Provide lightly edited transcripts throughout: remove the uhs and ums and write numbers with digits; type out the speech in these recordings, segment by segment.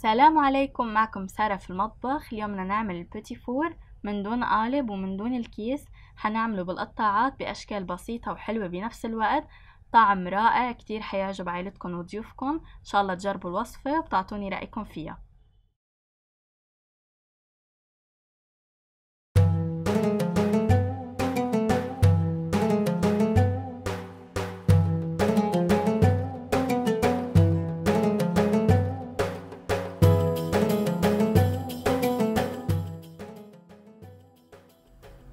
السلام عليكم، معكم سارة في المطبخ. اليوم بدنا نعمل البيتي فور من دون قالب ومن دون الكيس. حنعمله بالقطاعات بأشكال بسيطة وحلوة بنفس الوقت. طعم رائع كتير، حيعجب عائلتكم وضيوفكم. إن شاء الله تجربوا الوصفة وبتعطوني رأيكم فيها.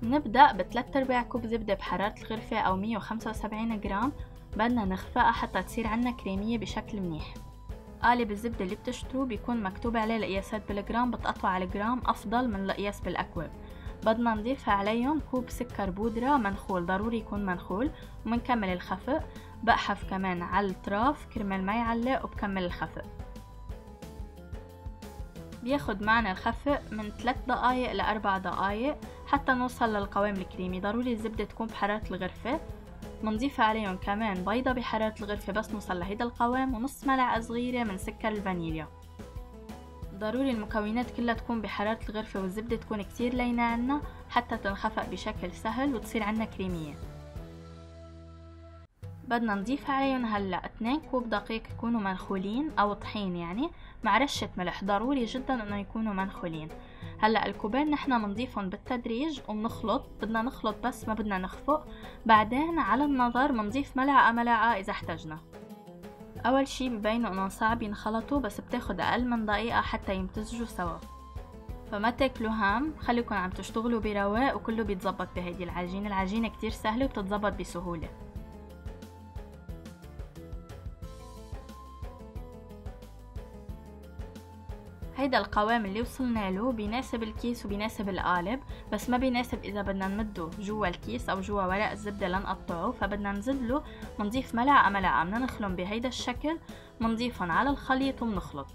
نبدأ ب3/4 كوب زبدة بحرارة الغرفة أو 175 جرام. بدنا نخفقها حتى تصير عنا كريمية بشكل منيح. قالب الزبدة اللي بتشتروه بيكون مكتوب عليه القياسات بالجرام، بتقطعوا على الجرام أفضل من القياس بالأكواب. بدنا نضيف عليهم كوب سكر بودرة منخول، ضروري يكون منخول، ومنكمل الخفق. بقحف كمان على الأطراف كرمال ما يعلق، وبكمل الخفق. بياخد معنا الخفق من 3 دقايق ل 4 دقايق حتى نوصل للقوام الكريمي. ضروري الزبدة تكون بحرارة الغرفة. منضيف عليهم كمان بيضة بحرارة الغرفة بس نوصل لهيدا القوام، ونص ملعقة صغيرة من سكر الفانيليا. ضروري المكونات كلها تكون بحرارة الغرفة، والزبدة تكون كتير لينة عنا حتى تنخفق بشكل سهل وتصير عنا كريمية. بدنا نضيف عليهم هلأ 2 كوب دقيق يكونوا منخولين أو طحين، يعني مع رشة ملح. ضروري جدا انه يكونوا منخولين. هلأ الكوبين نحنا منضيفهم بالتدريج ومنخلط. بدنا نخلط بس ما بدنا نخفق. بعدين على النظر منضيف ملعقة إذا احتجنا. أول شي ببينوا انه صعب ينخلطوا، بس بتاخد أقل من دقيقة حتى يمتزجوا سوا. فما تاكلوا هم، خليكن عم تشتغلوا برواق وكله بيتزبط بهيدي العجينة. العجينة كتير سهلة وبتتزبط بسهولة. هيدا القوام اللي وصلنا له بيناسب الكيس وبيناسب القالب، بس ما بيناسب اذا بدنا نمده جوا الكيس او جوا ورق الزبدة لنقطعه. فبدنا نزيد له، منضيف ملعقة بدنا نخلهم بهيدا الشكل، منضيفهم على الخليط ومنخلط.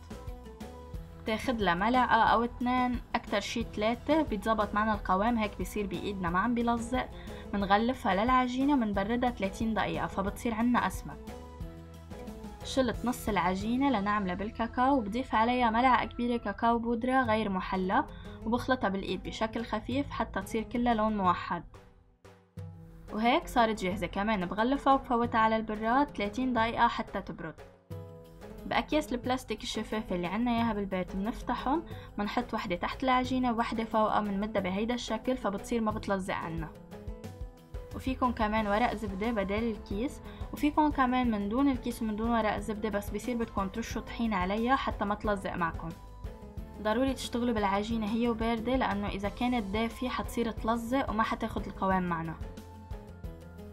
تاخد لها ملعقة او 2، اكتر شي 3 بيتزبط معنا القوام. هيك بيصير بايدنا ما عم بيلزق. منغلفها للعجينة ومنبردها 30 دقيقة فبتصير عنا اسمك. شلت نص العجينة لنعملها بالكاكاو، وبضيف عليها ملعقة كبيرة كاكاو بودرة غير محلى، وبخلطها بالايد بشكل خفيف حتى تصير كلها لون موحد. وهيك صارت جاهزة. كمان بغلفها وبفوتها على البراد 30 دقيقة حتى تبرد. بأكياس البلاستيك الشفافة اللي عنا اياها بالبيت بنفتحهم، بنحط وحدة تحت العجينة ووحدة فوقها، بنمدها بهيدا الشكل فبتصير ما بتلزق عنا. وفيكن كمان ورق زبدة بدل الكيس، وفيكن كمان من دون الكيس ومن دون ورق الزبدة، بس بيصير بدكم ترشوا طحين عليها حتى ما تلزق معكم. ضروري تشتغلوا بالعجينة هي وباردة، لأنه إذا كانت دافية حتصير تلزق وما حتاخد القوام معنا.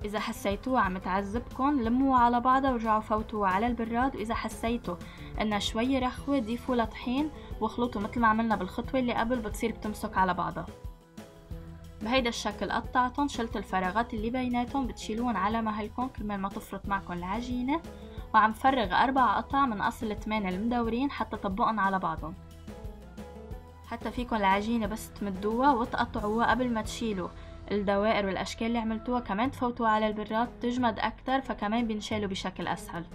إذا حسيتوها عم تعذبكن لموها على بعضها ورجعوا فوتوها على البراد. وإذا حسيتوا إنها شوي رخوة ضيفوا لها طحين واخلطوا مثل ما عملنا بالخطوة اللي قبل، بتصير بتمسك على بعضها. بهيدا الشكل قطعتهم، شلت الفراغات اللي بيناتهم، بتشيلون على مهلكم كرمال ما تفرط معكم العجينة. وعم فرغ 4 قطع من أصل 8 المدورين حتى طبقن على بعضهم. حتى فيكم العجينة بس تمدوها وتقطعوها قبل ما تشيلوا الدوائر والأشكال اللي عملتوها، كمان تفوتوها على البراد تجمد أكتر، فكمان بينشالوا بشكل أسهل.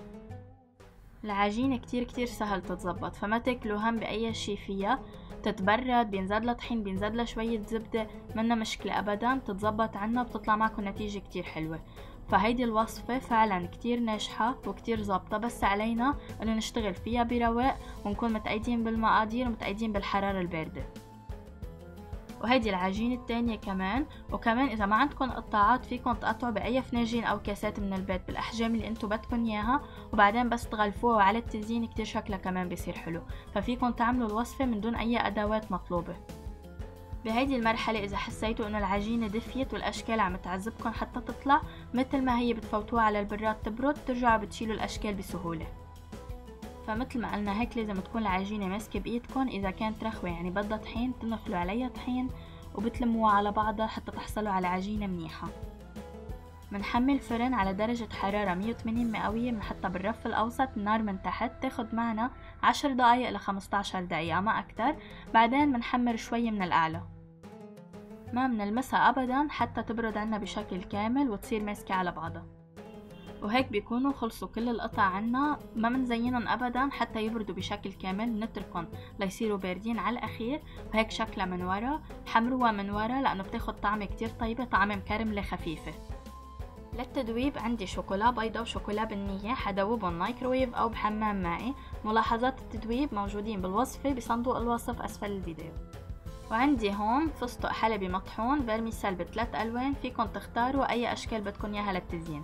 العجينة كتير سهل تتزبط، فما تاكلوا هم بأي شي فيها. تتبرد، بينزاد لها طحين، بينزاد لها شوية زبدة، منا مشكلة أبدا. بتتزبط عنا وبتطلع معكم نتيجة كتير حلوة. فهيدي الوصفة فعلا كتير ناجحة وكتير ظابطة، بس علينا انه نشتغل فيها برواق ونكون متأيدين بالمقادير ومتأيدين بالحرارة الباردة. وهيدي العجينة التانية كمان. وكمان إذا ما عندكم قطاعات فيكم تقطعوا بأي فناجين أو كاسات من البيت بالأحجام اللي انتو بدكن إياها، وبعدين بس تغلفوها وعلى التزيين كتير شكلها كمان بيصير حلو. ففيكم تعملوا الوصفة من دون أي أدوات مطلوبة. بهيدي المرحلة إذا حسيتوا إنه العجينة دفيت والأشكال عم تعذبكم حتى تطلع مثل ما هي، بتفوتوها على البراد تبرد، ترجعوا بتشيلوا الأشكال بسهولة. فمثل ما قلنا هيك لازم تكون العجينة ماسكة بإيدكم. إذا كانت رخوة يعني بدها طحين، تنخلوا عليها طحين وبتلموها على بعضها حتى تحصلوا على عجينة منيحة. منحمل فرن على درجة حرارة 180 مئوية، منحطها بالرف الأوسط، النار من تحت. تاخد معنا 10 دقايق ل 15 دقيقة ما أكتر. بعدين منحمر شوي من الأعلى، ما منلمسها أبدا حتى تبرد عنا بشكل كامل وتصير ماسكة على بعضها. وهيك بيكونوا خلصوا كل القطع عنا. ما منزينهم ابدا حتى يبردوا بشكل كامل، نتركهم ليصيروا باردين على الاخير. وهيك شكلها من ورا، حمروها من ورا لانه بتاخد طعمه كتير طيبة، طعمه مكرملة خفيفة. للتدويب عندي شوكولا بيضة وشوكولا بنية، حدوبهم مايكرويف او بحمام مائي. ملاحظات التدويب موجودين بالوصفة بصندوق الوصف اسفل الفيديو. وعندي هون فستق حلبي مطحون فيرميسيل ب3 ألوان، فيكن تختاروا أي أشكال بدكن إياها للتزيين.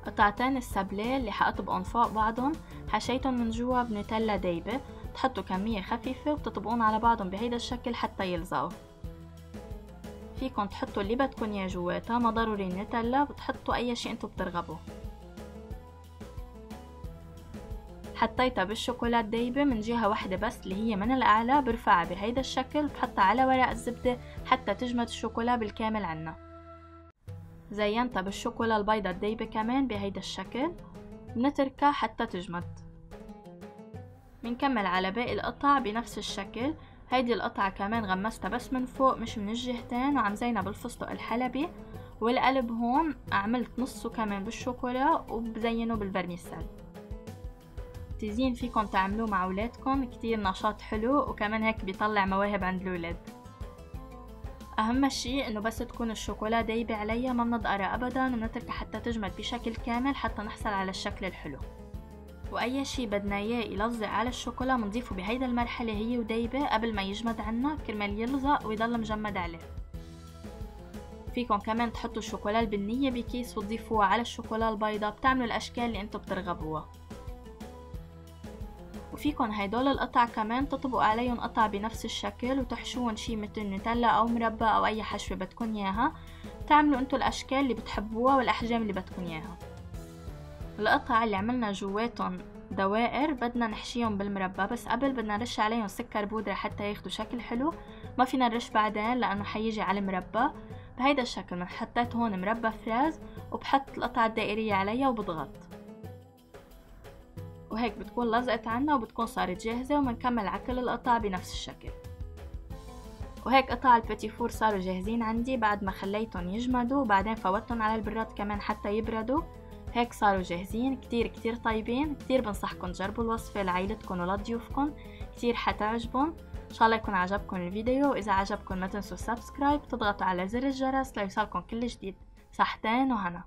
قطعتين السابليه اللي حأطبقن فوق بعضن حشيتن من جوا بنوتيلا دايبة، بتحطوا كمية خفيفة وبتطبقون على بعضن بهيدا الشكل حتى يلزقوا. فيكن تحطوا اللي بدكن إياه جواتها، ما ضروري نوتيلا، بتحطوا أي شي انتو بترغبوا. حطيتها بالشوكولا دايبة من جهة واحدة بس اللي هي من الأعلى، برفعها بهيدا الشكل، بحطها على ورق الزبدة حتى تجمد الشوكولا بالكامل عنا. زينتها بالشوكولا البيضة الدايبة كمان بهيدا الشكل، بنتركها حتى تجمد. بنكمل على باقي القطع بنفس الشكل. هيدي القطعة كمان غمستها بس من فوق مش من الجهتين، وعم زينها بالفستق الحلبي. والقلب هون عملت نصه كمان بالشوكولا وبزينه بالفرميسيل. تزيين فيكن تعملوه مع اولادكم، كتير نشاط حلو وكمان هيك بيطلع مواهب عند الولاد. اهم شي انه بس تكون الشوكولا دايبة عليها، ما بنضقرها ابدا، ونتركها حتى تجمد بشكل كامل حتى نحصل على الشكل الحلو. واي شي بدنا اياه يلزق على الشوكولا بنضيفه بهيدا المرحلة هي ودايبة قبل ما يجمد عنا، كرمال يلزق ويضل مجمد عليه. فيكن كمان تحطوا الشوكولا البنية بكيس وتضيفوها على الشوكولا البيضاء، بتعملوا الاشكال اللي انتو بترغبوها. وفيكن هيدول القطع كمان تطبقوا عليهم قطع بنفس الشكل وتحشوهم شي مثل نوتيلا او مربى او اي حشوة بدكن اياها، تعملوا انتو الاشكال اللي بتحبوها والاحجام اللي بدكن اياها. القطع اللي عملنا جواتهم دوائر بدنا نحشيهم بالمربى، بس قبل بدنا نرش عليهم سكر بودرة حتى ياخدوا شكل حلو، ما فينا نرش بعدين لانه حيجي على المربى. بهيدا الشكل من حطيت هون مربى فراز وبحط القطعة الدائرية عليها وبضغط، وهيك بتكون لزقت عنا وبتكون صارت جاهزة. ومنكمل على كل القطع بنفس الشكل. وهيك قطع البيتي فور صاروا جاهزين عندي بعد ما خليتهم يجمدوا، وبعدين فوتهم على البراد كمان حتى يبردوا. هيك صاروا جاهزين، كتير طيبين. كتير بنصحكم تجربوا الوصفة لعائلتكم ولضيوفكم، كتير حتعجبهم. ان شاء الله يكون عجبكم الفيديو، واذا عجبكم ما تنسوا سبسكرايب، تضغطوا على زر الجرس ليوصلكم كل جديد. صحتين وهنا.